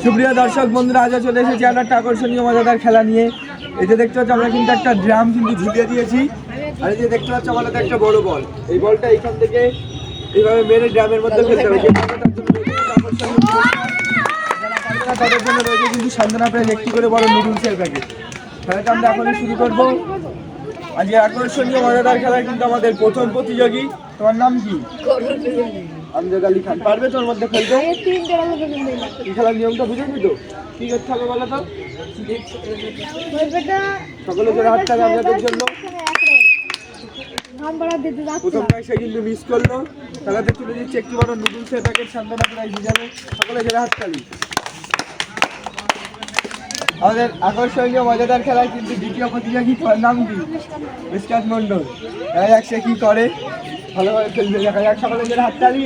সুপ্রিয় দর্শক বন্ধুরা, আজও চলে এসেছি আমরা একটা আকর্ষণীয় মজাদার খেলা নিয়ে। এই যে দেখতে পাচ্ছ আমরা কিন্তু একটা ড্রাম কিন্তু ঝুলিয়ে দিয়েছি, আর এই যে দেখতে পাচ্ছ আমাদের একটা বড় বল। এই বলটা এখান থেকে এইভাবে মেরে ড্রামের মধ্যে ফেলতে হবে। তাদের জন্য রয়েছে কিন্তু সান্ত্বনা প্রাইজ একটি করে বড় নুডলসের প্যাকেট। খেলাটা আমরা এখনই শুরু করবো। আজকে আকর্ষণীয় মজাদার খেলা কিন্তু আমাদের প্রথম প্রতিযোগী। তোমার নাম কি? আমজাদ আলী খান। পারবে তোর মধ্যে খেলতে? এই খেলার নিয়মটা বুঝেছি তো? কি করতে হবে বলো তো? সকলে জোরে হাত তালি আমজাদের জন্য। প্রথমটাই সে কিন্তু মিস করলো। খেলাতে তুলে দিচ্ছে একটি বড় নুডলসের প্যাকেট সান্ত্বনা প্রাইজ হিসাবে। সকলে জোরে হাত তালি। আমাদের আকর্ষণীয় মজাদার খেলায় কিন্তু দ্বিতীয় প্রতিযোগী। তোমার নাম কি? মিসকাত মন্ডল। দেখা যাক সে কি করে, ভালোভাবে খেলবে। দেখা যাক, সকলে জোরে হাত তালি।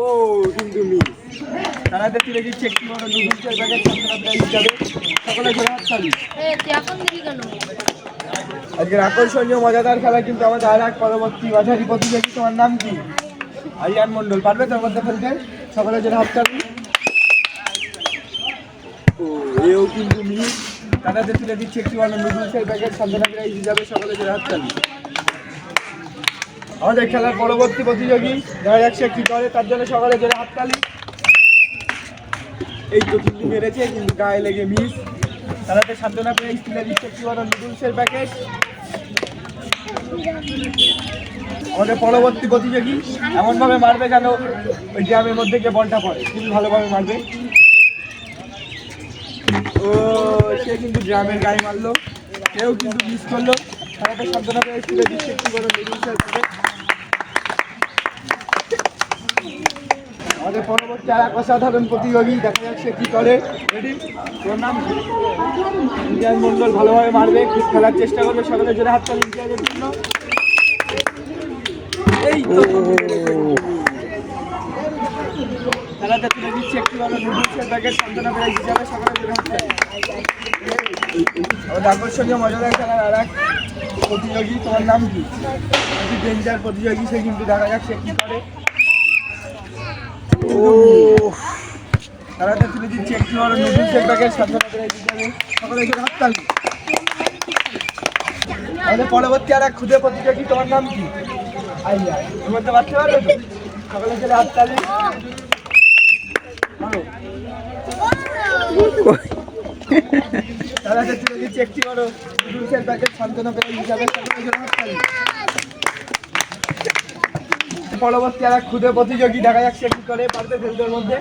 ও কিন্তু মিস। খেলাতে তুলে দিচ্ছে একটি বড় নুডলসের প্যাকেট সান্ত্বনা প্রাইজ হিসাবে। সকলে জোরে হাত তালি। আজকের আকর্ষণীয় মজাদার খেলা কিন্তু আমাদের আর এক পরবর্তী মাঝারি প্রতিযোগী। তোমার নাম কি? আরিয়ান মন্ডল। পারবে তোর মধ্যে ফেলতে? সকলে জোরে হাত তালি। ও এও কিন্তু মিস। কানাতে তুলে দিচ্ছে একটি বড় নুডলসের প্যাকেট সান্ত্বনা প্রাইজ হিসাবে। সকলে জোরে হাত তালি। আমাদের খেলার পরবর্তী প্রতিযোগী। দেখা যাক সে কি করে, তার জন্য সকলে জোরে হাত তালি। এই তো কিন্তু মেরেছে, কিন্তু গায়ে লেগে মিস। তারাতে সান্ত্বনা প্রাইজ তুলে দিচ্ছে একটি বড় নুডলসের প্যাকেট। আমাদের পরবর্তী প্রতিযোগী এমনভাবে মারবে যেন ওই ড্রামের মধ্যে গিয়ে বলটা পড়ে, কিন্তু ভালোভাবে মারবে। ও সে কিন্তু ড্রামের গায়ে মারলো, সেও কিন্তু মিস করলো। তারাতে সান্ত্বনা প্রাইজ তুলে দিচ্ছে একটি বড় নুডলসের প্যাকেট। আমাদের পরবর্তী আর এক অসাধারণ প্রতিযোগী। দেখা যাক সে কি করে। রেডি? তোর নাম কি? ইমতিয়াজ মন্ডল। ভালোভাবে মারবে, খুব খেলার চেষ্টা করবে। সকলে জোরে হাত তালি ইমতিয়াজের জন্য। এই তো খেলাতে তুলে দিচ্ছে একটি বড় নুডলসের প্যাকেট সান্ত্বনা প্রাইজ হিসাবে। সকলে জোরে হাত তালি। আমাদের আকর্ষণীয় মজাদার খেলার আর এক প্রতিযোগী। তোমার নাম কি? ডেঞ্জার প্রতিযোগী। সে কিন্তু দেখা যাক সে কি করে। তারাতে তুলে দিচ্ছে একটি বড় নুডলসের প্যাকেট সান্ত্বনা প্রাইজ হিসাবে। সকলে জোরে হাত তালি। আমাদের পরবর্তী আর এক ক্ষুদে প্রতিযোগী। তোমার নাম কি? আইয়া। এর মধ্যে বাঁচতে পারবে তো? সকলে জোরে হাত তালি। তারাতে তুলে দিচ্ছে একটি বড় নুডলসের প্যাকেট সান্ত্বনা প্রাইজ হিসাবে। সকলে জোরে হাত তালি। পরবর্তী আর এক ক্ষুদে প্রতিযোগী। দেখা যাক সে কি করে, পারবে ফেলতের মধ্যে।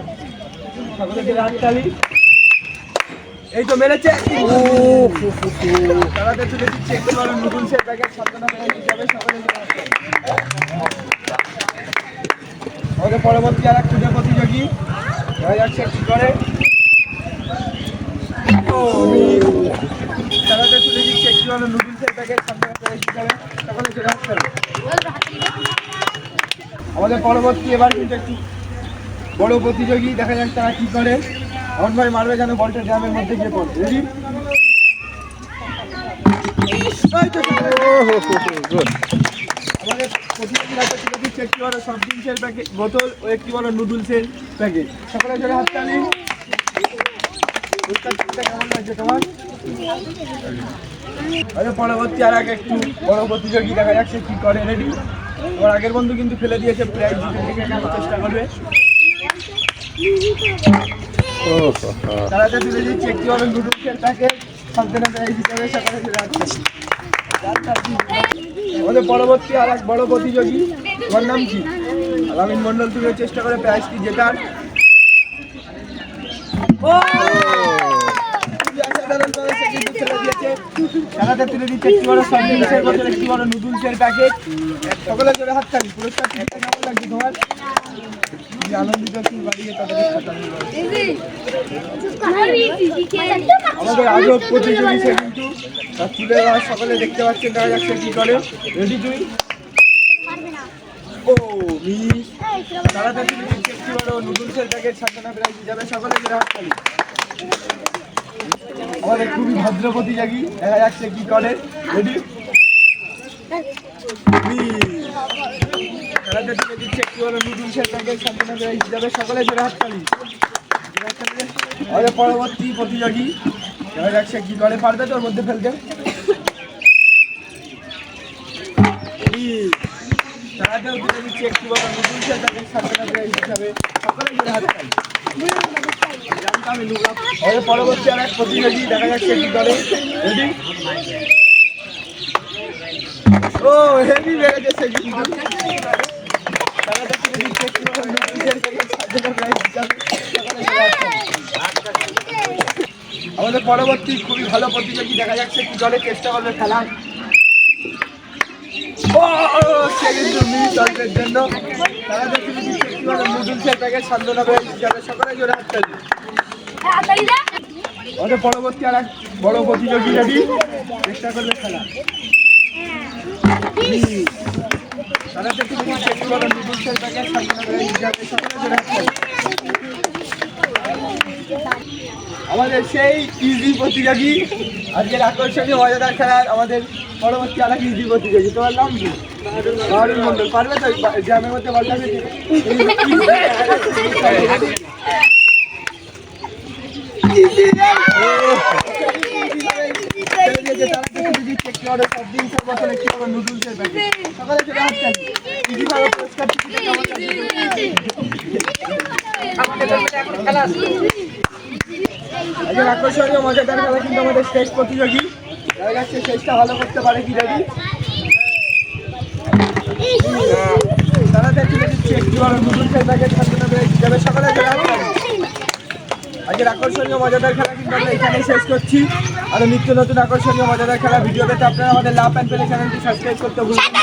সকলে জোরে হাত তালি। এই তো মেরেছে। তারাতে তুলে দিচ্ছে একটি বড় নুডলসের প্যাকেট সান্ত্বনা প্রাইজ হিসাবে। সকলে জোরে হাত তালি। আমাদের পরবর্তী আর এক ক্ষুদে প্রতিযোগী। দেখা যাক সে কি করে। তারাতে তুলে দিচ্ছে একটি বড় নুডলসের প্যাকেট সান্ত্বনা প্রাইজ হিসাবে। সকলে জোরে হাত তালি। আমাদের পরবর্তী এবার কিন্তু একটু বড় প্রতিযোগী। দেখা যাক তারা কি করে। এমনভাবে মারবে যেন বলটা ড্রামের মধ্যে গিয়ে পড়ে। রেডি? আমাদের প্রতিযোগীর হাতে তুলে দিচ্ছে একটি বড় সফট ড্রিঙ্কসের প্যাকেট বোতল ও একটি বড় নুডলসের প্যাকেট। সকলে জোরে হাত তালি। কেমন লাগছে তোমার? পরবর্তী আর একটু বড় প্রতিযোগী। দেখা যাক সে কি করে। রেডি? ওর আগের বন্ধু কিন্তু ফেলে দিয়েছে, প্রাইজ জিতে থেকে নেওয়ার চেষ্টা করবে। তারাতে তুলে দিচ্ছে একটি বড় নুডলসের প্যাকেট সান্ত্বনা প্রাইজ হিসাবে। সকলে জোরে হাত তালি। আমাদের পরবর্তী আর এক বড় প্রতিযোগী। তোমার নাম কি? আলামিন মন্ডল। তুমি চেষ্টা করে প্রাইজটি জেতার। খেলাতে তুলে দিচ্ছে একটি বড় সফট ড্রিঙ্কসের বোতল, একটি বড় নুডলসের প্যাকেট। সকলে জোরে হাত তালি। পুরস্কারটি জিতে কেমন লাগছে তোমার? আনন্দিত ফুল বাড়িয়ে তাদের আমাদের আজও প্রতিযোগী সে কিন্তু তুলে দেওয়ার সকলে দেখতে পাচ্ছেন। দেখা যাচ্ছে কি করে। রেডি? তুই? ও মিস। তারাতে তুলে দিচ্ছে একটি বড় নুডলসের প্যাকেট সান্ত্বনা প্রাইজ হিসাবে। সকলে জোরে হাত তালি। আমাদের খুবই ভদ্র প্রতিযোগী। দেখা যাচ্ছে কি করে। রেডি? খেলাতে তুলে দিচ্ছে একটি বড় নুডলসের প্যাকেট সান্ত্বনা প্রাইজ হিসাবে। সকলে জোরে হাত তালি। আমাদের পরবর্তী প্রতিযোগী দেখা যাক সে কি করে, পারবে তোর মধ্যে ফেলতে? তারাতেও তুলে দিচ্ছি একটি বড় নুডলসের প্যাকেট সান্ত্বনা প্রাইজ হিসাবে। সকলে জোরে হাত তালি। আমাদের পরবর্তী আর এক প্রতিযোগী দেখা যাচ্ছে কি করে। রেডি? ও হেভি বেড়ে গেছে কিন্তু। তারাতে তুলে দিচ্ছি একটি বড় নুডলসের প্যাকেট সান্ত্বনা প্রাইজ হিসাবে। সকলে জোরে হাত তালি। আমাদের পরবর্তী খুবই ভালো প্রতিযোগী দেখা যাচ্ছে কি করে, চেষ্টা করবে খেলা। সে কিন্তু মিস অল্পের জন্য। তারা দেখতে নুডলসের প্যাকেট সান্ত্বনা প্রাইজ হিসাবে। সকলে জোরে হাত তালি। আমাদের পরবর্তী আর এক বড় প্রতিযোগী রেডি, চেষ্টা করবে খেলা। তারা দেখতে নুডলসের প্যাকেট সান্ত্বনা প্রাইজ হিসাবে। সকলে জোরে হাত তালি। আমাদের সেই ইজি প্রতিযোগী, আজকের আকর্ষণীয় মজাদার খেলার আমাদের পরবর্তী আর এক ইজি প্রতিযোগী। তোমার নাম কি? বাহারুল মন্ডল। পারবে তো গ্রামের মধ্যে বলতে হবে? নুডলসের প্যাকেট সকালে চলে আসছেন ইজিভাবে পুরস্কার আকর্ষণীয় মজাদার খেলা কিন্তু আমাদের শেষ প্রতিযোগী দেখা যাচ্ছে শেষটা ভালো করতে পারে কি রেডি? তারা তুলে দিচ্ছে একটি বড় নুডলসের প্যাকেট সান্ত্বনা প্রাইজ হিসাবে। সকালে চলে আসছেন। আজকের আকর্ষণীয় মজাদার খেলা কিন্তু আমরা এখানেই শেষ করছি। আর নিত্য নতুন আকর্ষণীয় মজাদার খেলা ভিডিও পেতে আপনারা আমাদের লাভ অ্যান্ড প্লে চ্যানেলটি সাবস্ক্রাইব করতে ভুলবেন না।